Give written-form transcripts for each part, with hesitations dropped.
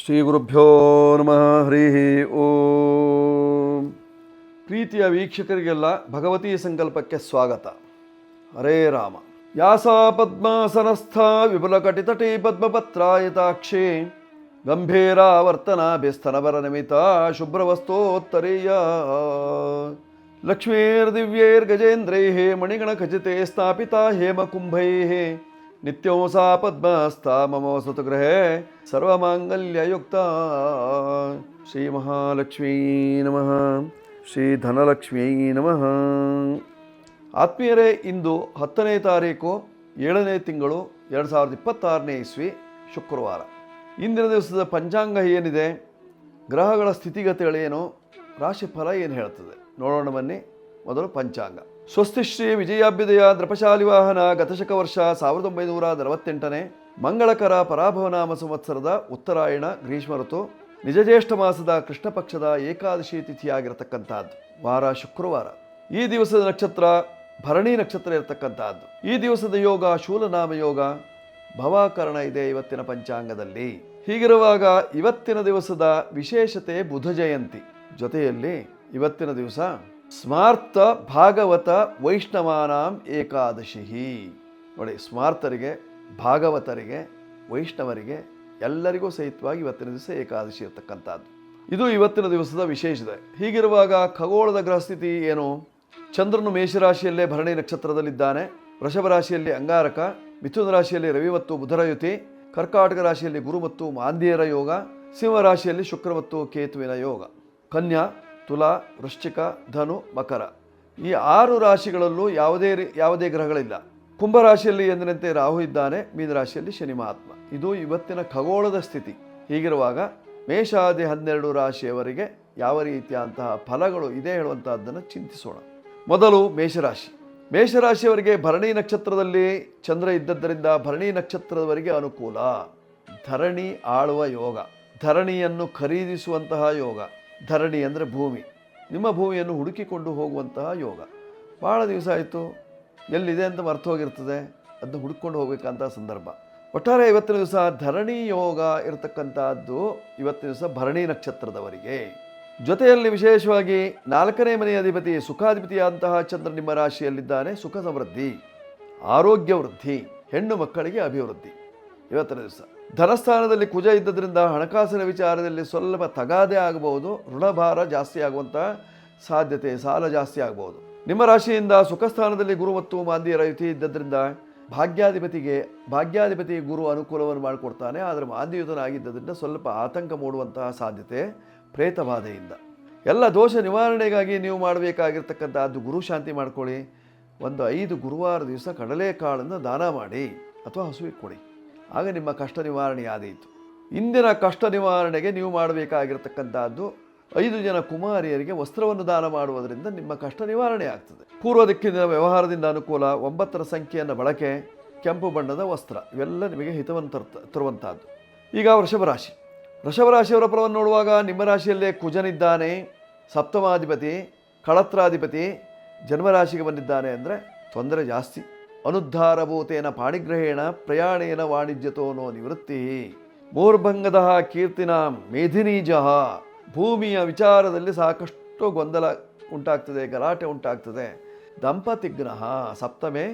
ಶ್ರೀ ಗುರುಭ್ಯೋ ನಮಃ ಹರಿ ಓಂ. ಪ್ರೀತಿಯ ವೀಕ್ಷಕರಿಗೆಲ್ಲ ಭಗವತಿ ಸಂಕಲ್ಪಕ್ಕೆ ಸ್ವಾಗತ. ಹರೇ ರಾಮ. ಯಾಸಾ ಪದ್ಮಾಸನಸ್ಥ ವಿಪುಲಕಟಿತಟೇ ಪದ್ಮಪತ್ರಾಯತಾಕ್ಷೇ ಗಂಭೀರಾವರ್ತನಾಭಿಸ್ತನವರ ನಮಿತ ಶುಭ್ರವಸ್ತೋತ್ತರೀಯ ಲಕ್ಷ್ಮೀರ್ದಿವ್ಯೈರ್ಗಜೇಂದ್ರೈಃ ಮಣಿಗಣಖಚಿತೆ ಸ್ಥಾಪಿತಾ ಹೇಮಕುಂಭೈಃ ನಿತ್ಯೋ ಸಾ ಪದ್ಮಸ್ತಾ ಮಮ ವಸತು ಗೃಹೇ ಸರ್ವಮಾಂಗಲ್ಯಯುಕ್ತ. ಶ್ರೀ ಮಹಾಲಕ್ಷ್ಮೀ ನಮಃ. ಶ್ರೀ ಧನಲಕ್ಷ್ಮೀ ನಮಃ. ಆತ್ಮೀಯರೇ, ಇಂದು 10ನೇ ತಾರೀಕು 7ನೇ ತಿಂಗಳು 2026ನೇ ಇಸ್ವಿ ಶುಕ್ರವಾರ. ಇಂದಿನ ದಿವಸದ ಪಂಚಾಂಗ ಏನಿದೆ, ಗ್ರಹಗಳ ಸ್ಥಿತಿಗತಿಗಳೇನು, ರಾಶಿಫಲ ಏನು ಹೇಳ್ತದೆ ನೋಡೋಣ ಬನ್ನಿ. ಮೊದಲು ಪಂಚಾಂಗ. ಸ್ವಸ್ತಿ ಶ್ರೀ ವಿಜಯಾಭ್ಯುದಯ ನೃಪಶಾಲಿ ವಾಹನ ಗತಶಕ ವರ್ಷ 1948ನೇ ಮಂಗಳಕರ ಪರಾಭವನಾಮ ಸಂವತ್ಸರದ ಉತ್ತರಾಯಣ ಗ್ರೀಷ್ಮ ಋತು ನಿಜಜ್ಯೇಷ್ಠ ಮಾಸದ ಕೃಷ್ಣ ಪಕ್ಷದ ಏಕಾದಶಿ ತಿಥಿಯಾಗಿರತಕ್ಕಂಥದ್ದು. ವಾರ ಶುಕ್ರವಾರ. ಈ ದಿವಸದ ನಕ್ಷತ್ರ ಭರಣಿ ನಕ್ಷತ್ರ ಇರತಕ್ಕಂಥದ್ದು. ಈ ದಿವಸದ ಯೋಗ ಶೂಲನಾಮ ಯೋಗ, ಭವಾಕರಣ ಇದೆ ಇವತ್ತಿನ ಪಂಚಾಂಗದಲ್ಲಿ. ಹೀಗಿರುವಾಗ ಇವತ್ತಿನ ದಿವಸದ ವಿಶೇಷತೆ ಬುಧ ಜಯಂತಿ. ಜೊತೆಯಲ್ಲಿ ಇವತ್ತಿನ ದಿವಸ ಸ್ಮಾರ್ತ ಭಾಗವತ ವೈಷ್ಣವಾನಾಂ ಏಕಾದಶಿ. ನೋಡಿ, ಸ್ಮಾರ್ತರಿಗೆ, ಭಾಗವತರಿಗೆ, ವೈಷ್ಣವರಿಗೆ ಎಲ್ಲರಿಗೂ ಸಹಿತವಾಗಿ ಇವತ್ತಿನ ದಿವಸ ಏಕಾದಶಿ ಇರತಕ್ಕಂಥದ್ದು. ಇದು ಇವತ್ತಿನ ದಿವಸದ ವಿಶೇಷತೆ. ಹೀಗಿರುವಾಗ ಖಗೋಳದ ಗ್ರಹಸ್ಥಿತಿ ಏನು? ಚಂದ್ರನು ಮೇಷರಾಶಿಯಲ್ಲೇ ಭರಣಿ ನಕ್ಷತ್ರದಲ್ಲಿದ್ದಾನೆ. ವೃಷಭ ರಾಶಿಯಲ್ಲಿ ಅಂಗಾರಕ, ಮಿಥುನ ರಾಶಿಯಲ್ಲಿ ರವಿ ಮತ್ತು ಬುಧರ ಯುತಿ, ಕರ್ಕಾಟಕ ರಾಶಿಯಲ್ಲಿ ಗುರು ಮತ್ತು ಮಾಂದ್ಯರ ಯೋಗ, ಸಿಂಹ ರಾಶಿಯಲ್ಲಿ ಶುಕ್ರ ಮತ್ತು ಕೇತುವಿನ ಯೋಗ. ಕನ್ಯಾ, ತುಲಾ, ವೃಶ್ಚಿಕ, ಧನು, ಮಕರ ಈ 6 ರಾಶಿಗಳಲ್ಲೂ ಯಾವುದೇ ಗ್ರಹಗಳಿಲ್ಲ. ಕುಂಭರಾಶಿಯಲ್ಲಿ ಎಂದಿನಂತೆ ರಾಹು ಇದ್ದಾನೆ. ಮೀನರಾಶಿಯಲ್ಲಿ ಶನಿ ಮಹಾತ್ಮ. ಇದು ಇವತ್ತಿನ ಖಗೋಳದ ಸ್ಥಿತಿ. ಹೀಗಿರುವಾಗ ಮೇಷಾದಿ 12 ರಾಶಿಯವರಿಗೆ ಯಾವ ರೀತಿಯಂತಹ ಫಲಗಳು ಇದೆ ಹೇಳುವಂತಹದ್ದನ್ನು ಚಿಂತಿಸೋಣ. ಮೊದಲು ಮೇಷರಾಶಿ. ಮೇಷರಾಶಿಯವರಿಗೆ ಭರಣಿ ನಕ್ಷತ್ರದಲ್ಲಿ ಚಂದ್ರ ಇದ್ದದ್ದರಿಂದ ಭರಣಿ ನಕ್ಷತ್ರದವರಿಗೆ ಅನುಕೂಲ. ಧರಣಿ ಆಳುವ ಯೋಗ, ಧರಣಿಯನ್ನು ಖರೀದಿಸುವಂತಹ ಯೋಗ. ಧರಣಿ ಅಂದರೆ ಭೂಮಿ. ನಿಮ್ಮ ಭೂಮಿಯನ್ನು ಹುಡುಕಿಕೊಂಡು ಹೋಗುವಂತಹ ಯೋಗ. ಭಾಳ ದಿವಸ ಆಯಿತು, ಎಲ್ಲಿದೆ ಅಂತ ಮರ್ತು ಹೋಗಿರ್ತದೆ, ಅದನ್ನು ಹುಡುಕೊಂಡು ಹೋಗಬೇಕಂತ ಸಂದರ್ಭ. ಒಟ್ಟಾರೆ ಇವತ್ತಿನ ದಿವಸ ಧರಣಿ ಯೋಗ ಇರತಕ್ಕಂಥದ್ದು ಇವತ್ತಿನ ದಿವಸ ಭರಣಿ ನಕ್ಷತ್ರದವರಿಗೆ. ಜೊತೆಯಲ್ಲಿ ವಿಶೇಷವಾಗಿ 4ನೇ ಮನೆಯ ಅಧಿಪತಿ ಸುಖಾಧಿಪತಿಯಾದಂತಹ ಚಂದ್ರ ನಿಮ್ಮ ರಾಶಿಯಲ್ಲಿದ್ದಾನೆ. ಸುಖ ಸಮೃದ್ಧಿ, ಆರೋಗ್ಯ ವೃದ್ಧಿ, ಹೆಣ್ಣು ಮಕ್ಕಳಿಗೆ ಅಭಿವೃದ್ಧಿ ಇವತ್ತಿನ ದಿವಸ. ಧನಸ್ಥಾನದಲ್ಲಿ ಕುಜ ಇದ್ದದ್ರಿಂದ ಹಣಕಾಸಿನ ವಿಚಾರದಲ್ಲಿ ಸ್ವಲ್ಪ ತಗಾದೆ ಆಗಬಹುದು. ಋಣಭಾರ ಜಾಸ್ತಿ ಆಗುವಂತಹ ಸಾಧ್ಯತೆ, ಸಾಲ ಜಾಸ್ತಿ ಆಗಬಹುದು. ನಿಮ್ಮ ರಾಶಿಯಿಂದ ಸುಖಸ್ಥಾನದಲ್ಲಿ ಗುರು ಮತ್ತು ಮಾಂದ್ಯರ ಯುತಿ ಇದ್ದದ್ರಿಂದ ಭಾಗ್ಯಾಧಿಪತಿ ಗುರು ಅನುಕೂಲವನ್ನು ಮಾಡಿಕೊಡ್ತಾನೆ. ಆದರೆ ಮಾಂದ್ಯಯುತನಾಗಿದ್ದರಿಂದ ಸ್ವಲ್ಪ ಆತಂಕ ಮೂಡುವಂತಹ ಸಾಧ್ಯತೆ ಪ್ರೇತಬಾಧೆಯಿಂದ. ಎಲ್ಲ ದೋಷ ನಿವಾರಣೆಗಾಗಿ ನೀವು ಮಾಡಬೇಕಾಗಿರ್ತಕ್ಕಂಥದ್ದು ಗುರು ಶಾಂತಿ ಮಾಡ್ಕೊಳ್ಳಿ. ಒಂದು 5 ಗುರುವಾರ ದಿವಸ ಕಡಲೆಕಾಳನ್ನು ದಾನ ಮಾಡಿ ಅಥವಾ ಹಸುವಿಗೆ ಕೊಡಿ. ಆಗ ನಿಮ್ಮ ಕಷ್ಟ ನಿವಾರಣೆ ಆದೀತು. ಇಂದಿನ ಕಷ್ಟ ನಿವಾರಣೆಗೆ ನೀವು ಮಾಡಬೇಕಾಗಿರ್ತಕ್ಕಂಥದ್ದು 5 ಜನ ಕುಮಾರಿಯರಿಗೆ ವಸ್ತ್ರವನ್ನು ದಾನ ಮಾಡುವುದರಿಂದ ನಿಮ್ಮ ಕಷ್ಟ ನಿವಾರಣೆ ಆಗ್ತದೆ. ಪೂರ್ವ ದಿಕ್ಕಿನ ವ್ಯವಹಾರದಿಂದ ಅನುಕೂಲ. 9ರ ಸಂಖ್ಯೆಯನ್ನು ಬಳಕೆ, ಕೆಂಪು ಬಣ್ಣದ ವಸ್ತ್ರ ಇವೆಲ್ಲ ನಿಮಗೆ ಹಿತವನ್ನು ತರುವಂತಹದ್ದು. ಈಗ ವೃಷಭ ರಾಶಿಯವರ ಫಲವನ್ನು ನೋಡುವಾಗ ನಿಮ್ಮ ರಾಶಿಯಲ್ಲೇ ಕುಜನಿದ್ದಾನೆ. ಸಪ್ತಮಾಧಿಪತಿ, ಕಳತ್ರಾಧಿಪತಿ ಜನ್ಮರಾಶಿಗೆ ಬಂದಿದ್ದಾನೆ. ಅಂದರೆ ತೊಂದರೆ ಜಾಸ್ತಿ. ಅನುದ್ಧಾರಭೂತೇನ ಪಾಣಿಗ್ರಹೇಣ ಪ್ರಯಾಣೇನ ವಾಣಿಜ್ಯತೋನೋ ನಿವೃತ್ತಿ. ಮೂರ್ಭಂಗದ ಕೀರ್ತಿನ ಮೇಧಿನೀಜಃ. ಭೂಮಿಯ ವಿಚಾರದಲ್ಲಿ ಸಾಕಷ್ಟು ಗೊಂದಲ ಉಂಟಾಗ್ತದೆ, ಗಲಾಟೆ ಉಂಟಾಗ್ತದೆ. ದಂಪತಿಗ್ನಃ ಸಪ್ತಮೇ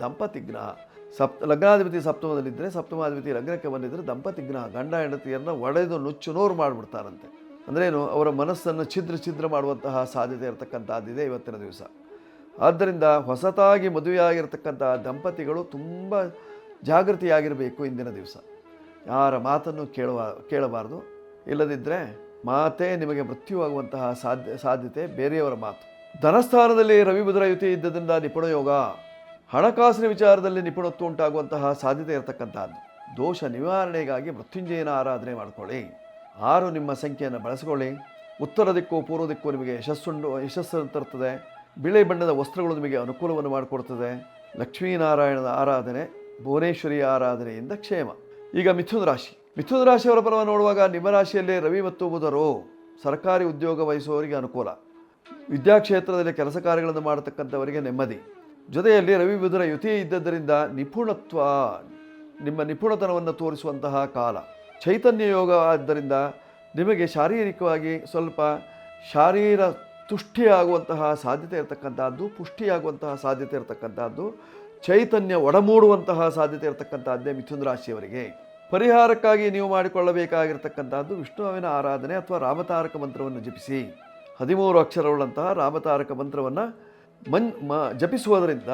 ದಂಪತಿಗ್ನಃ. ಲಗ್ನಾಧಿಪತಿ ಸಪ್ತಮದಲ್ಲಿದ್ದರೆ, ಸಪ್ತಮಾಧಿಪತಿ ಲಗ್ನಕ್ಕೆ ಬಂದಿದ್ದರೆ ದಂಪತಿಗ್ನಃ. ಗಂಡ ಹೆಂಡತಿಯನ್ನು ಒಡೆದು ನುಚ್ಚು ನೂರು ಮಾಡಿಬಿಡ್ತಾರಂತೆ. ಅಂದ್ರೇನು? ಅವರ ಮನಸ್ಸನ್ನು ಛಿದ್ರ ಮಾಡುವಂತಹ ಸಾಧ್ಯತೆ ಇರತಕ್ಕಂಥದ್ದಿದೆ ಇವತ್ತಿನ ದಿವಸ. ಆದ್ದರಿಂದ ಹೊಸತಾಗಿ ಮದುವೆಯಾಗಿರ್ತಕ್ಕಂಥ ದಂಪತಿಗಳು ತುಂಬ ಜಾಗೃತಿಯಾಗಿರಬೇಕು ಇಂದಿನ ದಿವಸ. ಯಾರ ಮಾತನ್ನು ಕೇಳಬಾರ್ದು. ಇಲ್ಲದಿದ್ದರೆ ಮಾತೇ ನಿಮಗೆ ಮೃತ್ಯುವಾಗುವಂತಹ ಸಾಧ್ಯತೆ ಬೇರೆಯವರ ಮಾತು. ಧನಸ್ಥಾನದಲ್ಲಿ ರವಿ ಬುಧರ ಯುತಿ ಇದ್ದದಿಂದ ನಿಪುಣ ಯೋಗ. ಹಣಕಾಸಿನ ವಿಚಾರದಲ್ಲಿ ನಿಪುಣತ್ವ ಉಂಟಾಗುವಂತಹ ಸಾಧ್ಯತೆ ಇರತಕ್ಕಂಥದ್ದು. ದೋಷ ನಿವಾರಣೆಗಾಗಿ ಮೃತ್ಯುಂಜಯನ ಆರಾಧನೆ ಮಾಡಿಕೊಳ್ಳಿ. 6 ನಿಮ್ಮ ಸಂಖ್ಯೆಯನ್ನು ಬಳಸಿಕೊಳ್ಳಿ. ಉತ್ತರ ದಿಕ್ಕು ಪೂರ್ವ ದಿಕ್ಕು ನಿಮಗೆ ಯಶಸ್ಸನ್ನು ತರುತ್ತದೆ. ಬಿಳಿ ಬಣ್ಣದ ವಸ್ತ್ರಗಳು ನಿಮಗೆ ಅನುಕೂಲವನ್ನು ಮಾಡಿಕೊಡ್ತದೆ. ಲಕ್ಷ್ಮೀನಾರಾಯಣದ ಆರಾಧನೆ, ಭುವನೇಶ್ವರಿಯ ಆರಾಧನೆಯಿಂದ ಕ್ಷೇಮ. ಈಗ ಮಿಥುನ ರಾಶಿಯವರ ಫಲವನ್ನು ನೋಡುವಾಗ ನಿಮ್ಮ ರಾಶಿಯಲ್ಲೇ ರವಿ ಮತ್ತು ಬುಧರು. ಸರ್ಕಾರಿ ಉದ್ಯೋಗ ವಹಿಸುವವರಿಗೆ ಅನುಕೂಲ. ವಿದ್ಯಾಕ್ಷೇತ್ರದಲ್ಲಿ ಕೆಲಸ ಕಾರ್ಯಗಳನ್ನು ಮಾಡತಕ್ಕಂಥವರಿಗೆ ನೆಮ್ಮದಿ. ಜೊತೆಯಲ್ಲಿ ರವಿ ಬುಧರ ಯುತಿ ಇದ್ದದ್ದರಿಂದ ನಿಮ್ಮ ನಿಪುಣತನವನ್ನು ತೋರಿಸುವಂತಹ ಕಾಲ. ಚೈತನ್ಯ ಯೋಗ ಆದ್ದರಿಂದ ನಿಮಗೆ ಶಾರೀರಿಕವಾಗಿ ಸ್ವಲ್ಪ ಶಾರೀರ ತುಷ್ಟಿಯಾಗುವಂತಹ ಸಾಧ್ಯತೆ ಇರತಕ್ಕಂಥದ್ದು, ಪುಷ್ಟಿಯಾಗುವಂತಹ ಸಾಧ್ಯತೆ ಇರತಕ್ಕಂಥದ್ದು, ಚೈತನ್ಯ ಒಡಮೂಡುವಂತಹ ಸಾಧ್ಯತೆ ಇರತಕ್ಕಂಥದ್ದೇ ಮಿಥುನ ರಾಶಿಯವರಿಗೆ. ಪರಿಹಾರಕ್ಕಾಗಿ ನೀವು ಮಾಡಿಕೊಳ್ಳಬೇಕಾಗಿರ್ತಕ್ಕಂಥದ್ದು ವಿಷ್ಣುವಿನ ಆರಾಧನೆ ಅಥವಾ ರಾಮತಾರಕ ಮಂತ್ರವನ್ನು ಜಪಿಸಿ. 13 ಅಕ್ಷರವುಳ್ಳಂತಹ ರಾಮತಾರಕ ಮಂತ್ರವನ್ನು ಜಪಿಸುವುದರಿಂದ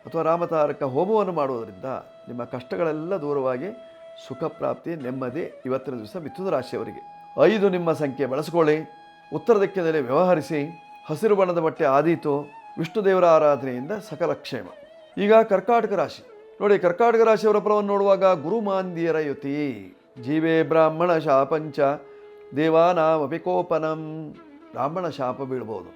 ಅಥವಾ ರಾಮತಾರಕ ಹೋಮವನ್ನು ಮಾಡುವುದರಿಂದ ನಿಮ್ಮ ಕಷ್ಟಗಳೆಲ್ಲ ದೂರವಾಗಿ ಸುಖ ಪ್ರಾಪ್ತಿ, ನೆಮ್ಮದಿ ಇವತ್ತಿನ ದಿವಸ ಮಿಥುನ ರಾಶಿಯವರಿಗೆ. 5 ನಿಮ್ಮ ಸಂಖ್ಯೆ ಬಳಸಿಕೊಳ್ಳಿ. ಉತ್ತರ ದಿಕ್ಕಿನಲ್ಲಿ ವ್ಯವಹರಿಸಿ. ಹಸಿರು ಬಣ್ಣದ ಬಟ್ಟೆ ಆದೀತು. ವಿಷ್ಣು ದೇವರ ಆರಾಧನೆಯಿಂದ ಸಕಲ ಕ್ಷೇಮ. ಈಗ ಕರ್ಕಾಟಕ ರಾಶಿ ನೋಡಿ. ಕರ್ಕಾಟಕ ರಾಶಿಯವರ ಫಲವನ್ನು ನೋಡುವಾಗ ಗುರುಮಾಂದಿಯರ ಯುತಿ ಜೀವೇ ಬ್ರಾಹ್ಮಣ ಶಾಪಂಚ ದೇವಾನಾಮಪಿ ಕೋಪನಂ. ಬ್ರಾಹ್ಮಣ ಶಾಪ ಬೀಳ್ಬೋದು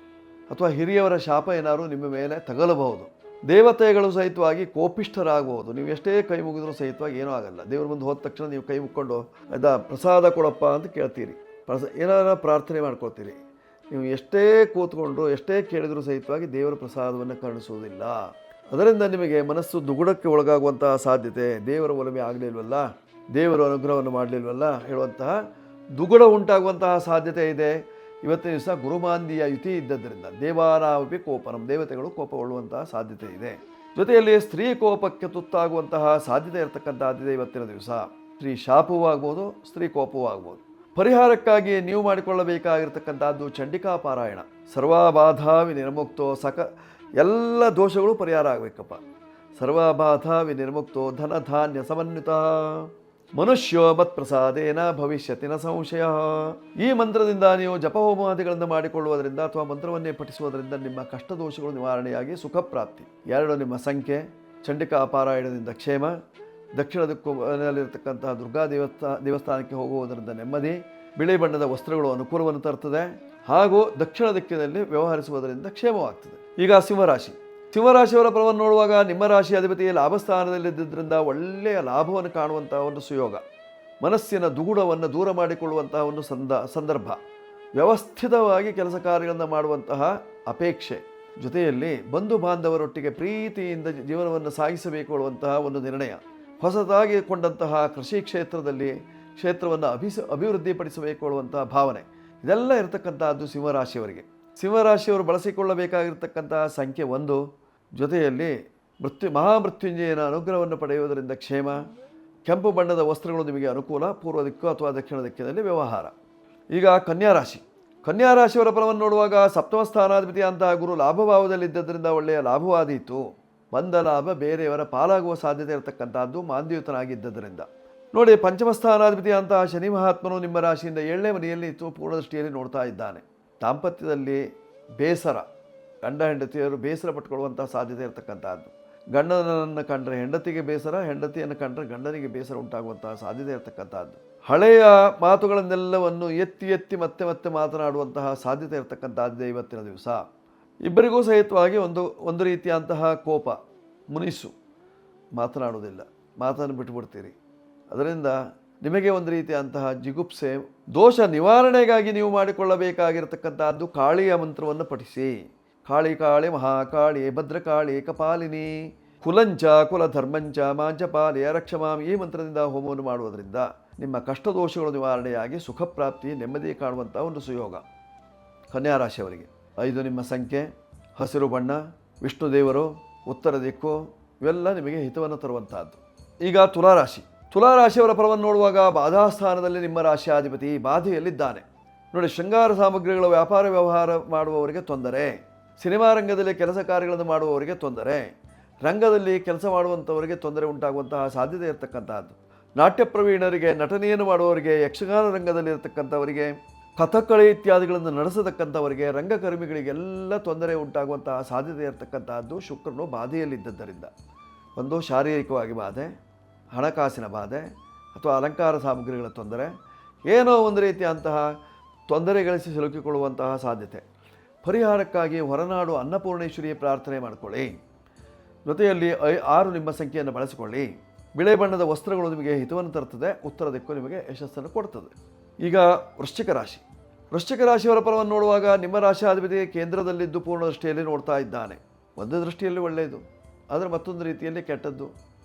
ಅಥವಾ ಹಿರಿಯವರ ಶಾಪ ಏನಾದರೂ ನಿಮ್ಮ ಮೇಲೆ ತಗಲಬಹುದು. ದೇವತೆಗಳು ಸಹಿತವಾಗಿ ಕೋಪಿಷ್ಠರಾಗಬಹುದು. ನೀವು ಎಷ್ಟೇ ಕೈ ಮುಗಿದ್ರೂ ಸಹಿತವಾಗಿ ಏನೂ ಆಗಲ್ಲ. ದೇವ್ರ ಮುಂದೆ ಹೋದ ತಕ್ಷಣ ನೀವು ಕೈ ಮುಕ್ಕೊಂಡು ಪ್ರಸಾದ ಕೊಡಪ್ಪ ಅಂತ ಕೇಳ್ತೀರಿ, ಏನಾರ ಪ್ರಾರ್ಥನೆ ಮಾಡ್ಕೊಳ್ತೀರಿ. ನೀವು ಎಷ್ಟೇ ಕೂತ್ಕೊಂಡ್ರು ಎಷ್ಟೇ ಕೇಳಿದರೂ ಸಹಿತವಾಗಿ ದೇವರ ಪ್ರಸಾದವನ್ನು ಕರುಣಿಸುವುದಿಲ್ಲ. ಅದರಿಂದ ನಿಮಗೆ ಮನಸ್ಸು ದುಗುಡಕ್ಕೆ ಒಳಗಾಗುವಂತಹ ಸಾಧ್ಯತೆ, ದೇವರ ಒಲಮೆ ಆಗಲಿಲ್ವಲ್ಲ, ದೇವರ ಅನುಗ್ರಹವನ್ನು ಮಾಡಲಿಲ್ವಲ್ಲ ಹೇಳುವಂತಹ ದುಗುಡ ಉಂಟಾಗುವಂತಹ ಸಾಧ್ಯತೆ ಇದೆ. ಇವತ್ತಿನ ದಿವಸ ಗುರುಮಾಂದಿಯ ಯುತಿ ಇದ್ದದ್ದರಿಂದ ದೇವಾನಾಮಪಿ ಕೋಪನಂ, ದೇವತೆಗಳು ಕೋಪಗೊಳ್ಳುವಂತಹ ಸಾಧ್ಯತೆ ಇದೆ. ಜೊತೆಯಲ್ಲಿ ಸ್ತ್ರೀ ಕೋಪಕ್ಕೆ ತುತ್ತಾಗುವಂತಹ ಸಾಧ್ಯತೆ ಇರತಕ್ಕಂಥದ್ದಿದೆ ಇವತ್ತಿನ ದಿವಸ. ಸ್ತ್ರೀ ಶಾಪವೂ ಆಗ್ಬೋದು, ಸ್ತ್ರೀ ಕೋಪವೂ ಆಗ್ಬೋದು. ಪರಿಹಾರಕ್ಕಾಗಿ ನೀವು ಮಾಡಿಕೊಳ್ಳಬೇಕಾಗಿರ್ತಕ್ಕಂಥದ್ದು ಚಂಡಿಕಾ ಪಾರಾಯಣ. ಸರ್ವಬಾಧಾ ವಿನಿರ್ಮುಕ್ತೋ ಎಲ್ಲ ದೋಷಗಳು ಪರಿಹಾರ ಆಗಬೇಕಪ್ಪ. ಸರ್ವಬಾಧಾ ವಿನಿರ್ಮುಕ್ತೋ ಧನಧಾನ್ಯ ಸಮನ್ವಿತ ಮನುಷ್ಯೋ ಮತ್ಪ್ರಸಾದೇನ ಭವಿಷ್ಯತಿ ನ ಸಂಶಯ. ಈ ಮಂತ್ರದಿಂದ ನೀವು ಜಪಹೋಮಾದಿಗಳನ್ನು ಮಾಡಿಕೊಳ್ಳುವುದರಿಂದ ಅಥವಾ ಮಂತ್ರವನ್ನೇ ಪಠಿಸುವುದರಿಂದ ನಿಮ್ಮ ಕಷ್ಟ ದೋಷಗಳು ನಿವಾರಣೆಯಾಗಿ ಸುಖ ಪ್ರಾಪ್ತಿ. 2 ನಿಮ್ಮ ಸಂಖ್ಯೆ. ಚಂಡಿಕಾ ಪಾರಾಯಣದಿಂದ ಕ್ಷೇಮ. ದಕ್ಷಿಣ ದಿಕ್ಕಿನಲ್ಲಿರತಕ್ಕಂತಹ ದುರ್ಗಾ ದೇವಸ್ಥಾನಕ್ಕೆ ಹೋಗುವುದರಿಂದ ನೆಮ್ಮದಿ. ಬಿಳಿ ಬಣ್ಣದ ವಸ್ತ್ರಗಳು ಅನುಕೂಲವನ್ನು ತರುತ್ತದೆ ಹಾಗೂ ದಕ್ಷಿಣ ದಿಕ್ಕಿನಲ್ಲಿ ವ್ಯವಹರಿಸುವುದರಿಂದ ಕ್ಷೇಮವಾಗ್ತದೆ. ಈಗ ಸಿಂಹರಾಶಿ. ಸಿಂಹರಾಶಿಯವರ ಫಲವನ್ನು ನೋಡುವಾಗ ನಿಮ್ಮ ರಾಶಿ ಅಧಿಪತಿ ಲಾಭಸ್ಥಾನದಲ್ಲಿದ್ದರಿಂದ ಒಳ್ಳೆಯ ಲಾಭವನ್ನು ಕಾಣುವಂತಹ ಒಂದು ಸುಯೋಗ. ಮನಸ್ಸಿನ ದುಗುಡವನ್ನು ದೂರ ಮಾಡಿಕೊಳ್ಳುವಂತಹ ಒಂದು ಸಂದರ್ಭ. ವ್ಯವಸ್ಥಿತವಾಗಿ ಕೆಲಸ ಕಾರ್ಯಗಳನ್ನು ಮಾಡುವಂತಹ ಅಪೇಕ್ಷೆ. ಜೊತೆಯಲ್ಲಿ ಬಂಧು ಬಾಂಧವರೊಟ್ಟಿಗೆ ಪ್ರೀತಿಯಿಂದ ಜೀವನವನ್ನು ಸಾಗಿಸಬೇಕು ಅನ್ನುವಂತಹ ಒಂದು ನಿರ್ಣಯ. ಹೊಸದಾಗಿ ಕೊಂಡಂತಹ ಕೃಷಿ ಕ್ಷೇತ್ರವನ್ನು ಅಭಿವೃದ್ಧಿಪಡಿಸಬೇಕು ಅನ್ನುವಂತಹ ಭಾವನೆ. ಇದೆಲ್ಲ ಇರತಕ್ಕಂಥದ್ದು ಸಿಂಹರಾಶಿಯವರಿಗೆ. ಸಿಂಹರಾಶಿಯವರು ಬಳಸಿಕೊಳ್ಳಬೇಕಾಗಿರ್ತಕ್ಕಂತಹ ಸಂಖ್ಯೆ 1. ಜೊತೆಯಲ್ಲಿ ಮಹಾಮೃತ್ಯುಂಜಯನ ಅನುಗ್ರಹವನ್ನು ಪಡೆಯುವುದರಿಂದ ಕ್ಷೇಮ. ಕೆಂಪು ಬಣ್ಣದ ವಸ್ತ್ರಗಳು ನಿಮಗೆ ಅನುಕೂಲ. ಪೂರ್ವ ದಿಕ್ಕು ಅಥವಾ ದಕ್ಷಿಣ ದಿಕ್ಕಿನಲ್ಲಿ ವ್ಯವಹಾರ. ಈಗ ಕನ್ಯಾರಾಶಿ. ಕನ್ಯಾರಾಶಿಯವರ ಫಲವನ್ನು ನೋಡುವಾಗ ಸಪ್ತಮ ಸ್ಥಾನಾಧಿಪತಿಯಂತಹ ಗುರು ಲಾಭಭಾವದಲ್ಲಿದ್ದರಿಂದ ಒಳ್ಳೆಯ ಲಾಭವಾದೀತು. ಬಂದ ಲಾಭ ಬೇರೆಯವರ ಪಾಲಾಗುವ ಸಾಧ್ಯತೆ ಇರತಕ್ಕಂಥದ್ದು ಮಾಂದ್ಯಯುತನಾಗಿದ್ದರಿಂದ. ನೋಡಿ, ಪಂಚಮ ಸ್ಥಾನಾಧಿಪತಿಯಂತಹ ಶನಿ ಮಹಾತ್ಮನು ನಿಮ್ಮ ರಾಶಿಯಿಂದ 7ನೇ ಮನೆಯಲ್ಲಿ ಪೂರ್ಣದೃಷ್ಟಿಯಲ್ಲಿ ನೋಡ್ತಾ ಇದ್ದಾನೆ. ದಾಂಪತ್ಯದಲ್ಲಿ ಬೇಸರ, ಗಂಡ ಹೆಂಡತಿಯರು ಬೇಸರ ಪಟ್ಕೊಳ್ಳುವಂಥ ಸಾಧ್ಯತೆ ಇರತಕ್ಕಂಥದ್ದು. ಗಂಡನನ್ನು ಕಂಡ್ರೆ ಹೆಂಡತಿಗೆ ಬೇಸರ, ಹೆಂಡತಿಯನ್ನು ಕಂಡ್ರೆ ಗಂಡನಿಗೆ ಬೇಸರ ಉಂಟಾಗುವಂತಹ ಸಾಧ್ಯತೆ ಇರತಕ್ಕಂಥದ್ದು. ಹಳೆಯ ಮಾತುಗಳನ್ನೆಲ್ಲವನ್ನು ಎತ್ತಿ ಮತ್ತೆ ಮಾತನಾಡುವಂತಹ ಸಾಧ್ಯತೆ ಇರತಕ್ಕಂಥದ್ದೇ ಇವತ್ತಿನ ದಿವಸ. ಇಬ್ಬರಿಗೂ ಸಹಿತವಾಗಿ ಒಂದು ರೀತಿಯಂತಹ ಕೋಪ, ಮುನಿಸು, ಮಾತನಾಡುವುದಿಲ್ಲ, ಮಾತನ್ನು ಬಿಟ್ಟುಬಿಡ್ತೀರಿ. ಅದರಿಂದ ನಿಮಗೆ ಒಂದು ರೀತಿಯಂತಹ ಜಿಗುಪ್ಸೆ. ದೋಷ ನಿವಾರಣೆಗಾಗಿ ನೀವು ಮಾಡಿಕೊಳ್ಳಬೇಕಾಗಿರತಕ್ಕಂಥದ್ದು ಕಾಳಿಯ ಮಂತ್ರವನ್ನು ಪಠಿಸಿ. ಕಾಳಿ ಕಾಳಿ ಮಹಾಕಾಳಿ ಭದ್ರಕಾಳಿ ಕಪಾಲಿನಿ ಕುಲಂಚ ಕುಲಧರ್ಮಂಚ ಮಾಂಚಪಾಲಿಯ ರಕ್ಷಮಾಂ. ಈ ಮಂತ್ರದಿಂದ ಹೋಮವನ್ನು ಮಾಡುವುದರಿಂದ ನಿಮ್ಮ ಕಷ್ಟ ದೋಷಗಳು ನಿವಾರಣೆಯಾಗಿ ಸುಖ ಪ್ರಾಪ್ತಿ, ನೆಮ್ಮದಿ ಕಾಣುವಂಥ ಒಂದು ಸುಯೋಗ ಕನ್ಯಾರಾಶಿಯವರಿಗೆ. 5 ನಿಮ್ಮ ಸಂಖ್ಯೆ. ಹಸಿರು ಬಣ್ಣ. ವಿಷ್ಣು ದೇವರು, ಉತ್ತರ ದಿಕ್ಕು, ಇವೆಲ್ಲ ನಿಮಗೆ ಹಿತವನ್ನು ತರುವಂತಹದ್ದು. ಈಗ ತುಲಾರಾಶಿ. ತುಲಾರಾಶಿಯವರ ಫಲವನ್ನು ನೋಡುವಾಗ ಬಾಧಾಸ್ಥಾನದಲ್ಲಿ ನಿಮ್ಮ ರಾಶಿಯಾಧಿಪತಿ ಬಾಧೆಯಲ್ಲಿದ್ದಾನೆ. ನೋಡಿ, ಶೃಂಗಾರ ಸಾಮಗ್ರಿಗಳ ವ್ಯಾಪಾರ ವ್ಯವಹಾರ ಮಾಡುವವರಿಗೆ ತೊಂದರೆ. ಸಿನಿಮಾ ರಂಗದಲ್ಲಿ ಕೆಲಸ ಕಾರ್ಯಗಳನ್ನು ಮಾಡುವವರಿಗೆ ತೊಂದರೆ. ರಂಗದಲ್ಲಿ ಕೆಲಸ ಮಾಡುವಂಥವರಿಗೆ ತೊಂದರೆ ಉಂಟಾಗುವಂತಹ ಸಾಧ್ಯತೆ ಇರತಕ್ಕಂಥದ್ದು. ನಾಟ್ಯ ಪ್ರವೀಣರಿಗೆ, ನಟನೆಯನ್ನು ಮಾಡುವವರಿಗೆ, ಯಕ್ಷಗಾನ ರಂಗದಲ್ಲಿರತಕ್ಕಂಥವರಿಗೆ, ಕಥಕ್ಕಳಿ ಇತ್ಯಾದಿಗಳನ್ನು ನಡೆಸತಕ್ಕಂಥವರಿಗೆ, ರಂಗಕರ್ಮಿಗಳಿಗೆಲ್ಲ ತೊಂದರೆ ಉಂಟಾಗುವಂತಹ ಸಾಧ್ಯತೆ ಇರತಕ್ಕಂತಹದ್ದು ಶುಕ್ರನು ಬಾಧೆಯಲ್ಲಿದ್ದರಿಂದ. ಒಂದು ಶಾರೀರಿಕವಾಗಿ ಬಾಧೆ, ಹಣಕಾಸಿನ ಬಾಧೆ ಅಥವಾ ಅಲಂಕಾರ ಸಾಮಗ್ರಿಗಳ ತೊಂದರೆ, ಏನೋ ಒಂದು ರೀತಿಯಂತಹ ತೊಂದರೆಗಳಿಸಿ ಸಿಲುಕಿಕೊಳ್ಳುವಂತಹ ಸಾಧ್ಯತೆ. ಪರಿಹಾರಕ್ಕಾಗಿ ಹೊರನಾಡು ಅನ್ನಪೂರ್ಣೇಶ್ವರಿಯ ಪ್ರಾರ್ಥನೆ ಮಾಡಿಕೊಳ್ಳಿ. ಜೊತೆಯಲ್ಲಿ 6 ನಿಮ್ಮ ಸಂಖ್ಯೆಯನ್ನು ಬಳಸಿಕೊಳ್ಳಿ. ಬಿಳೆ ಬಣ್ಣದ ವಸ್ತ್ರಗಳು ನಿಮಗೆ ಹಿತವನ್ನು ತರುತ್ತದೆ. ಉತ್ತರ ದಿಕ್ಕು ನಿಮಗೆ ಯಶಸ್ಸನ್ನು ಕೊಡ್ತದೆ. ಈಗ ವೃಶ್ಚಿಕ ರಾಶಿ. ವೃಶ್ಚಿಕ ರಾಶಿಯವರ ಫಲವನ್ನು ನೋಡುವಾಗ ನಿಮ್ಮ ರಾಶಿಯಾಧಿಪತಿ ಕೇಂದ್ರದಲ್ಲಿದ್ದು ಪೂರ್ಣ ದೃಷ್ಟಿಯಲ್ಲಿ ನೋಡ್ತಾ ಇದ್ದಾನೆ. ಒಂದು ದೃಷ್ಟಿಯಲ್ಲಿ ಒಳ್ಳೆಯದು, ಆದರೆ ಮತ್ತೊಂದು ರೀತಿಯಲ್ಲಿ ಕೆಟ್ಟದ್ದು.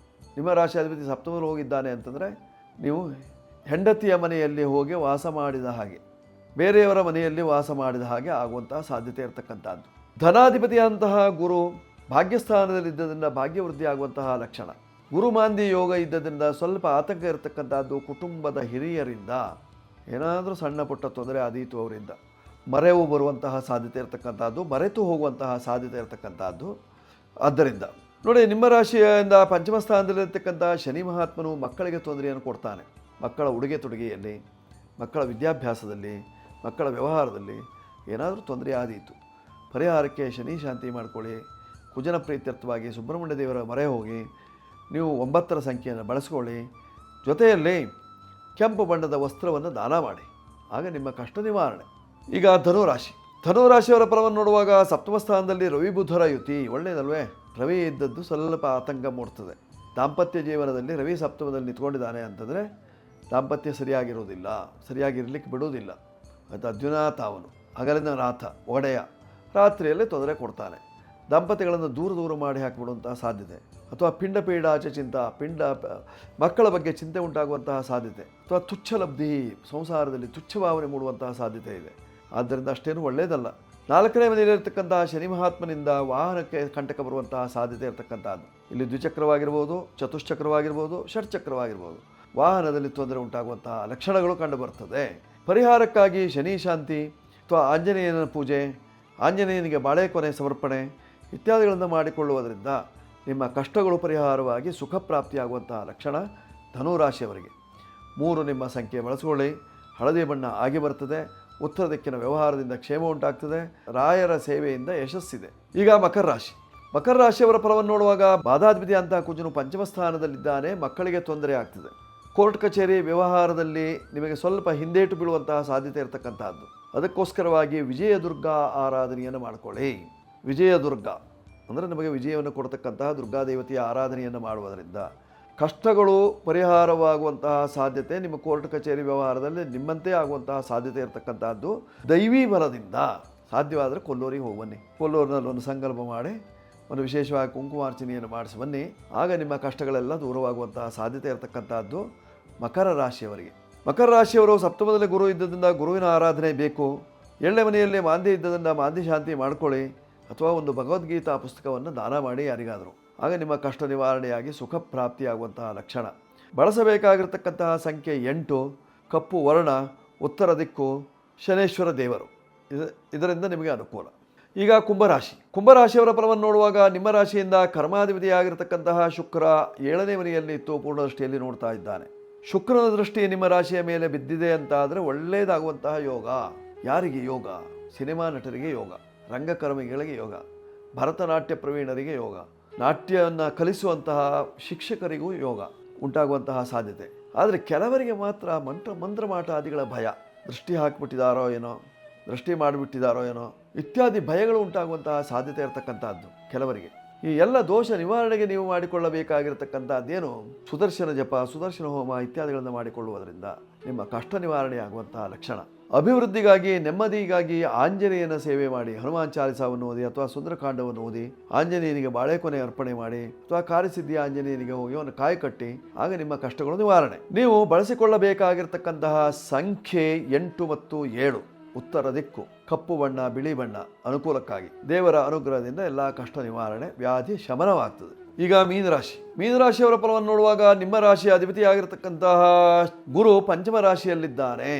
ನಿಮ್ಮ ರಾಶಿಯಾಧಿಪತಿ ಸಪ್ತಮದಲ್ಲಿ ಹೋಗಿದ್ದಾನೆ ಅಂತಂದರೆ ನೀವು ಹೆಂಡತಿಯ ಮನೆಯಲ್ಲಿ ಹೋಗಿ ವಾಸ ಮಾಡಿದ ಹಾಗೆ, ಬೇರೆಯವರ ಮನೆಯಲ್ಲಿ ವಾಸ ಮಾಡಿದ ಹಾಗೆ ಆಗುವಂತಹ ಸಾಧ್ಯತೆ ಇರತಕ್ಕಂಥದ್ದು. ಧನಾಧಿಪತಿಯಂತಹ ಗುರು ಭಾಗ್ಯಸ್ಥಾನದಲ್ಲಿದ್ದರಿಂದ ಭಾಗ್ಯವೃದ್ಧಿ ಆಗುವಂತಹ ಲಕ್ಷಣ. ಗುರುಮಾಂದಿ ಯೋಗ ಇದ್ದದರಿಂದ ಸ್ವಲ್ಪ ಆತಂಕ ಇರತಕ್ಕಂಥದ್ದು. ಕುಟುಂಬದ ಹಿರಿಯರಿಂದ ಏನಾದರೂ ಸಣ್ಣ ಪುಟ್ಟ ತೊಂದರೆ ಆದೀತು, ಅವರಿಂದ ಮರೆವು ಬರುವಂತಹ ಸಾಧ್ಯತೆ ಇರತಕ್ಕಂಥದ್ದು, ಮರೆತು ಹೋಗುವಂತಹ ಸಾಧ್ಯತೆ ಇರತಕ್ಕಂಥದ್ದು. ಆದ್ದರಿಂದ ನೋಡಿ, ನಿಮ್ಮ ರಾಶಿಯಿಂದ ಪಂಚಮ ಸ್ಥಾನದಲ್ಲಿರ್ತಕ್ಕಂಥ ಶನಿ ಮಹಾತ್ಮನು ಮಕ್ಕಳಿಗೆ ತೊಂದರೆಯನ್ನು ಕೊಡ್ತಾನೆ. ಮಕ್ಕಳ ಉಡುಗೆ ತೊಡುಗೆಯಲ್ಲಿ, ಮಕ್ಕಳ ವಿದ್ಯಾಭ್ಯಾಸದಲ್ಲಿ, ಮಕ್ಕಳ ವ್ಯವಹಾರದಲ್ಲಿ ಏನಾದರೂ ತೊಂದರೆ ಆದೀತು, ಪರಿಹಾರಕ್ಕೆ ಶನಿ ಶಾಂತಿ ಮಾಡಿಕೊಳ್ಳಿ. ಕುಜನ ಪ್ರೀತ್ಯರ್ಥವಾಗಿ ಸುಬ್ರಹ್ಮಣ್ಯ ದೇವರ ಮೊರೆ ಹೋಗಿ ನೀವು 9ರ ಸಂಖ್ಯೆಯನ್ನು ಬಳಸ್ಕೊಳ್ಳಿ. ಜೊತೆಯಲ್ಲಿ ಕೆಂಪು ಬಣ್ಣದ ವಸ್ತ್ರವನ್ನು ದಾನ ಮಾಡಿ, ಆಗ ನಿಮ್ಮ ಕಷ್ಟ ನಿವಾರಣೆ. ಈಗ ಧನುರಾಶಿ. ಧನುರಾಶಿಯವರ ಫಲವನ್ನು ನೋಡುವಾಗ ಸಪ್ತಮ ಸ್ಥಾನದಲ್ಲಿ ರವಿ ಬುಧರ ಯುತಿ ಒಳ್ಳೆಯದಲ್ವೇ? ರವಿ ಇದ್ದದ್ದು ಸ್ವಲ್ಪ ಆತಂಕ ಮೂಡ್ತದೆ. ದಾಂಪತ್ಯ ಜೀವನದಲ್ಲಿ ರವಿ ಸಪ್ತಮದಲ್ಲಿ ನಿಂತ್ಕೊಂಡಿದ್ದಾನೆ ಅಂತಂದರೆ ದಾಂಪತ್ಯ ಸರಿಯಾಗಿರುವುದಿಲ್ಲ, ಸರಿಯಾಗಿರಲಿಕ್ಕೆ ಬಿಡುವುದಿಲ್ಲ. ಅದು ಅರ್ಜುನಾಥ, ಅವನು ಹಗಲಿನ ನಾಥ ಒಡೆಯ, ರಾತ್ರಿಯಲ್ಲೇ ತೊಂದರೆ ಕೊಡ್ತಾನೆ. ದಾಂಪತ್ಯಗಳನ್ನು ದೂರ ಮಾಡಿ ಹಾಕಿಬಿಡುವಂತಹ ಸಾಧ್ಯತೆ, ಅಥವಾ ಪಿಂಡ ಚಿಂತ ಮಕ್ಕಳ ಬಗ್ಗೆ ಚಿಂತೆ ಉಂಟಾಗುವಂತಹ ಸಾಧ್ಯತೆ, ಅಥವಾ ತುಚ್ಛ ಲಬ್ಧಿ, ಸಂಸಾರದಲ್ಲಿ ತುಚ್ಛ ಭಾವನೆ ಮೂಡುವಂತಹ ಸಾಧ್ಯತೆ ಇದೆ. ಆದ್ದರಿಂದ ಅಷ್ಟೇನು ಒಳ್ಳೆಯದಲ್ಲ. 4ನೇ ಮನೆಯಲ್ಲಿರ್ತಕ್ಕಂತಹ ಶನಿ ಮಹಾತ್ಮನಿಂದ ವಾಹನಕ್ಕೆ ಕಂಟಕ ಬರುವಂತಹ ಸಾಧ್ಯತೆ ಇರತಕ್ಕಂಥದ್ದು. ಇಲ್ಲಿ ದ್ವಿಚಕ್ರವಾಗಿರ್ಬೋದು, ಚತುಶ್ಚಕ್ರವಾಗಿರ್ಬೋದು, ಷಟ್ಚಕ್ರವಾಗಿರ್ಬೋದು, ವಾಹನದಲ್ಲಿ ತೊಂದರೆ ಉಂಟಾಗುವಂತಹ ಲಕ್ಷಣಗಳು ಕಂಡುಬರ್ತದೆ. ಪರಿಹಾರಕ್ಕಾಗಿ ಶನಿ ಶಾಂತಿ ಅಥವಾ ಆಂಜನೇಯನ ಪೂಜೆ, ಆಂಜನೇಯನಿಗೆ ಬಾಳೆಕೊನೆ ಸಮರ್ಪಣೆ ಇತ್ಯಾದಿಗಳನ್ನು ಮಾಡಿಕೊಳ್ಳುವುದರಿಂದ ನಿಮ್ಮ ಕಷ್ಟಗಳು ಪರಿಹಾರವಾಗಿ ಸುಖ ಪ್ರಾಪ್ತಿಯಾಗುವಂತಹ ಲಕ್ಷಣ ಧನುರಾಶಿಯವರಿಗೆ. 3 ನಿಮ್ಮ ಸಂಖ್ಯೆ ಬಳಸಿಕೊಳ್ಳಿ. ಹಳದಿ ಬಣ್ಣ ಆಗಿ ಬರ್ತದೆ. ಉತ್ತರ ದಿಕ್ಕಿನ ವ್ಯವಹಾರದಿಂದ ಕ್ಷೇಮ ಉಂಟಾಗ್ತದೆ. ರಾಯರ ಸೇವೆಯಿಂದ ಯಶಸ್ಸಿದೆ. ಈಗ ಮಕರ ರಾಶಿ. ಮಕರ ರಾಶಿಯವರ ಫಲವನ್ನು ನೋಡುವಾಗ ಬಾಧಾಧಿಪತಿ ಅಂತಹ ಕುಜನು ಪಂಚಮ ಸ್ಥಾನದಲ್ಲಿದ್ದಾನೆ. ಮಕ್ಕಳಿಗೆ ತೊಂದರೆ ಆಗ್ತದೆ. ಕೋರ್ಟ್ ಕಚೇರಿ ವ್ಯವಹಾರದಲ್ಲಿ ನಿಮಗೆ ಸ್ವಲ್ಪ ಹಿಂದೇಟು ಬೀಳುವಂತಹ ಸಾಧ್ಯತೆ ಇರತಕ್ಕಂತಹದ್ದು. ಅದಕ್ಕೋಸ್ಕರವಾಗಿ ವಿಜಯದುರ್ಗ ಆರಾಧನೆಯನ್ನು ಮಾಡಿಕೊಳ್ಳಿ. ವಿಜಯದುರ್ಗ ಅಂದರೆ ನಮಗೆ ವಿಜಯವನ್ನು ಕೊಡ್ತಕ್ಕಂತಹ ದುರ್ಗಾದೇವತೆಯ ಆರಾಧನೆಯನ್ನು ಮಾಡುವುದರಿಂದ ಕಷ್ಟಗಳು ಪರಿಹಾರವಾಗುವಂತಹ ಸಾಧ್ಯತೆ, ನಿಮ್ಮ ಕೋರ್ಟ್ ಕಚೇರಿ ವ್ಯವಹಾರದಲ್ಲಿ ನಿಮ್ಮಂತೆ ಆಗುವಂತಹ ಸಾಧ್ಯತೆ ಇರತಕ್ಕಂತಹದ್ದು. ದೈವಿ ಬಲದಿಂದ ಸಾಧ್ಯವಾದರೆ ಕೊಲ್ಲೂರಿಗೆ ಹೋಗಿ ಬನ್ನಿ. ಕೊಲ್ಲೂರಿನಲ್ಲಿ ಒಂದು ಸಂಕಲ್ಪ ಮಾಡಿ ಒಂದು ವಿಶೇಷವಾಗಿ ಕುಂಕುಮಾರ್ಚನೆಯನ್ನು ಮಾಡಿಸಿ ಬನ್ನಿ. ಆಗ ನಿಮ್ಮ ಕಷ್ಟಗಳೆಲ್ಲ ದೂರವಾಗುವಂತಹ ಸಾಧ್ಯತೆ ಇರತಕ್ಕಂತಹದ್ದು ಮಕರ ರಾಶಿಯವರಿಗೆ. ಮಕರ ರಾಶಿಯವರು ಸಪ್ತಮದಲ್ಲಿ ಗುರು ಇದ್ದದಿಂದ ಗುರುವಿನ ಆರಾಧನೆ ಬೇಕು. 7ನೇ ಮನೆಯಲ್ಲಿ ಮಾಂದಿ ಇದ್ದದಿಂದ ಮಾಂದಿ ಶಾಂತಿ ಮಾಡ್ಕೊಳ್ಳಿ, ಅಥವಾ ಒಂದು ಭಗವದ್ಗೀತಾ ಪುಸ್ತಕವನ್ನು ದಾನ ಮಾಡಿ ಯಾರಿಗಾದರೂ. ಆಗ ನಿಮ್ಮ ಕಷ್ಟ ನಿವಾರಣೆಯಾಗಿ ಸುಖ ಪ್ರಾಪ್ತಿಯಾಗುವಂತಹ ಲಕ್ಷಣ. ಬಳಸಬೇಕಾಗಿರ್ತಕ್ಕಂತಹ ಸಂಖ್ಯೆ 8, ಕಪ್ಪು ವರ್ಣ, ಉತ್ತರ ದಿಕ್ಕು, ಶನೇಶ್ವರ ದೇವರು. ಇದರಿಂದ ನಿಮಗೆ ಅನುಕೂಲ. ಈಗ ಕುಂಭರಾಶಿ. ಕುಂಭರಾಶಿಯವರ ಫಲವನ್ನು ನೋಡುವಾಗ ನಿಮ್ಮ ರಾಶಿಯಿಂದ ಕರ್ಮಾಧಿಪತಿಯಾಗಿರ್ತಕ್ಕಂತಹ ಶುಕ್ರ 7ನೇ ಮನೆಯಲ್ಲಿ ಇತ್ತು, ಪೂರ್ಣ ದೃಷ್ಟಿಯಲ್ಲಿ ನೋಡ್ತಾ ಇದ್ದಾನೆ. ಶುಕ್ರನ ದೃಷ್ಟಿ ನಿಮ್ಮ ರಾಶಿಯ ಮೇಲೆ ಬಿದ್ದಿದೆ ಅಂತ ಆದರೆ ಒಳ್ಳೆಯದಾಗುವಂತಹ ಯೋಗ. ಯಾರಿಗೆ ಯೋಗ? ಸಿನಿಮಾ ನಟರಿಗೆ ಯೋಗ, ರಂಗಕರ್ಮಿಗಳಿಗೆ ಯೋಗ, ಭರತನಾಟ್ಯ ಪ್ರವೀಣರಿಗೆ ಯೋಗ, ನಾಟ್ಯವನ್ನು ಕಲಿಸುವಂತಹ ಶಿಕ್ಷಕರಿಗೂ ಯೋಗ ಉಂಟಾಗುವಂತಹ ಸಾಧ್ಯತೆ. ಆದರೆ ಕೆಲವರಿಗೆ ಮಾತ್ರ ಮಂತ್ರಮಾಟಾದಿಗಳ ಭಯ. ದೃಷ್ಟಿ ಹಾಕಿಬಿಟ್ಟಿದ್ದಾರೋ ಏನೋ, ದೃಷ್ಟಿ ಮಾಡಿಬಿಟ್ಟಿದ್ದಾರೋ ಏನೋ ಇತ್ಯಾದಿ ಭಯಗಳು ಉಂಟಾಗುವಂತಹ ಸಾಧ್ಯತೆ ಇರತಕ್ಕಂಥದ್ದು ಕೆಲವರಿಗೆ. ಈ ಎಲ್ಲ ದೋಷ ನಿವಾರಣೆಗೆ ನೀವು ಮಾಡಿಕೊಳ್ಳಬೇಕಾಗಿರತಕ್ಕಂಥದ್ದೇನು? ಸುದರ್ಶನ ಜಪ, ಸುದರ್ಶನ ಹೋಮ ಇತ್ಯಾದಿಗಳನ್ನು ಮಾಡಿಕೊಳ್ಳುವುದರಿಂದ ನಿಮ್ಮ ಕಷ್ಟ ನಿವಾರಣೆಯಾಗುವಂತಹ ಲಕ್ಷಣ. ಅಭಿವೃದ್ಧಿಗಾಗಿ, ನೆಮ್ಮದಿಗಾಗಿ ಆಂಜನೇಯನ ಸೇವೆ ಮಾಡಿ. ಹನುಮಾನ್ ಚಾಲಿಸಾವನ್ನು ಓದಿ ಅಥವಾ ಸುಂದರಕಾಂಡವನ್ನು ಓದಿ ಆಂಜನೇಯನಿಗೆ ಬಾಳೆಕೊನೆ ಅರ್ಪಣೆ ಮಾಡಿ, ಅಥವಾ ಕಾರ್ಯಸಿದ್ಧಿ ಆಂಜನೇಯನಿಗೆ ಹೋಗಿ ಅವನು ಕಾಯಿ ಕಟ್ಟಿ. ಆಗ ನಿಮ್ಮ ಕಷ್ಟಗಳು ನಿವಾರಣೆ. ನೀವು ಬಳಸಿಕೊಳ್ಳಬೇಕಾಗಿರ್ತಕ್ಕಂತಹ ಸಂಖ್ಯೆ 8 ಮತ್ತು 7. ಉತ್ತರ ದಿಕ್ಕು, ಕಪ್ಪು ಬಣ್ಣ, ಬಿಳಿ ಬಣ್ಣ ಅನುಕೂಲಕ್ಕಾಗಿ. ದೇವರ ಅನುಗ್ರಹದಿಂದ ಎಲ್ಲ ಕಷ್ಟ ನಿವಾರಣೆ, ವ್ಯಾಧಿ ಶಮನವಾಗ್ತದೆ. ಈಗ ಮೀನರಾಶಿ. ಮೀನರಾಶಿಯವರ ಫಲವನ್ನು ನೋಡುವಾಗ ನಿಮ್ಮ ರಾಶಿಯ ಅಧಿಪತಿಯಾಗಿರ್ತಕ್ಕಂತಹ ಗುರು ಪಂಚಮ ರಾಶಿಯಲ್ಲಿದ್ದಾನೆ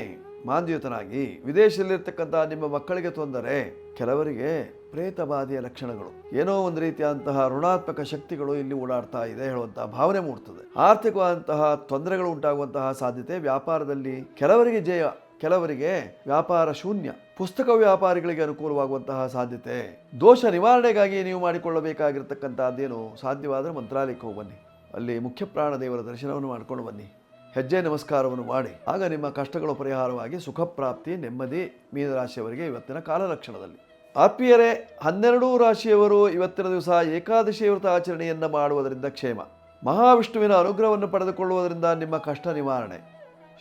ಮಾಂದ್ಯುತನಾಗಿ. ವಿದೇಶದಲ್ಲಿರ್ತಕ್ಕಂತಹ ನಿಮ್ಮ ಮಕ್ಕಳಿಗೆ ತೊಂದರೆ, ಕೆಲವರಿಗೆ ಪ್ರೇತ ಬಾಧೆಯ ಲಕ್ಷಣಗಳು, ಏನೋ ಒಂದು ರೀತಿಯಾದಂತಹ ಋಣಾತ್ಮಕ ಶಕ್ತಿಗಳು ಇಲ್ಲಿ ಓಡಾಡ್ತಾ ಇದೆ ಹೇಳುವಂತಹ ಭಾವನೆ ಮೂಡ್ತದೆ. ಆರ್ಥಿಕವಾದಂತಹ ತೊಂದರೆಗಳು ಉಂಟಾಗುವಂತಹ ಸಾಧ್ಯತೆ. ವ್ಯಾಪಾರದಲ್ಲಿ ಕೆಲವರಿಗೆ ಜಯ, ಕೆಲವರಿಗೆ ವ್ಯಾಪಾರ ಶೂನ್ಯ. ಪುಸ್ತಕ ವ್ಯಾಪಾರಿಗಳಿಗೆ ಅನುಕೂಲವಾಗುವಂತಹ ಸಾಧ್ಯತೆ. ದೋಷ ನಿವಾರಣೆಗಾಗಿ ನೀವು ಮಾಡಿಕೊಳ್ಳಬೇಕಾಗಿರ್ತಕ್ಕಂಥದ್ದೇನು? ಸಾಧ್ಯವಾದರೆ ಮಂತ್ರಾಲಯಕ್ಕೆ ಹೋಗಿ ಬನ್ನಿ, ಅಲ್ಲಿ ಮುಖ್ಯ ಪ್ರಾಣ ದೇವರ ದರ್ಶನವನ್ನು ಮಾಡಿಕೊಂಡು ಬನ್ನಿ, ಹೆಜ್ಜೆ ನಮಸ್ಕಾರವನ್ನು ಮಾಡಿ. ಆಗ ನಿಮ್ಮ ಕಷ್ಟಗಳು ಪರಿಹಾರವಾಗಿ ಸುಖ ಪ್ರಾಪ್ತಿ, ನೆಮ್ಮದಿ ಮೀನರಾಶಿಯವರಿಗೆ ಇವತ್ತಿನ ಕಾಲಲಕ್ಷಣದಲ್ಲಿ. ಆತ್ಮೀಯರೇ, 12 ರಾಶಿಯವರು ಇವತ್ತಿನ ದಿವಸ ಏಕಾದಶಿ ವ್ರತ ಆಚರಣೆಯನ್ನು ಮಾಡುವುದರಿಂದ ಕ್ಷೇಮ. ಮಹಾವಿಷ್ಣುವಿನ ಅನುಗ್ರಹವನ್ನು ಪಡೆದುಕೊಳ್ಳುವುದರಿಂದ ನಿಮ್ಮ ಕಷ್ಟ ನಿವಾರಣೆ.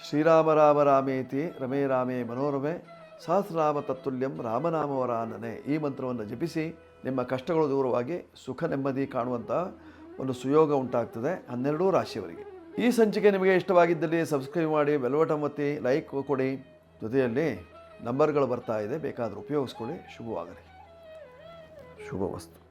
ಶ್ರೀರಾಮ ರಾಮ ರಾಮೇತಿ ರಮೇ ರಾಮೇ ಮನೋರಮೆ ಸಹಸ್ರನಾಮ ತತ್ತುಲ್ಯಂ ರಾಮನಾಮವರಾನನೆ. ಈ ಮಂತ್ರವನ್ನು ಜಪಿಸಿ ನಿಮ್ಮ ಕಷ್ಟಗಳು ದೂರವಾಗಿ ಸುಖ ನೆಮ್ಮದಿ ಕಾಣುವಂಥ ಒಂದು ಸುಯೋಗ ಉಂಟಾಗ್ತದೆ 12 ರಾಶಿಯವರಿಗೆ. ಈ ಸಂಚಿಕೆ ನಿಮಗೆ ಇಷ್ಟವಾಗಿದ್ದಲ್ಲಿ ಸಬ್ಸ್ಕ್ರೈಬ್ ಮಾಡಿ, ಬೆಲ್ ಬಟನ್ ಒತ್ತಿ, ಲೈಕ್ ಕೊಡಿ. ಜೊತೆಯಲ್ಲಿ ನಂಬರ್ಗಳು ಬರ್ತಾ ಇದೆ, ಬೇಕಾದರೂ ಉಪಯೋಗಿಸ್ಕೊಳ್ಳಿ. ಶುಭವಾಗಲಿ. ಶುಭವಸ್ತು.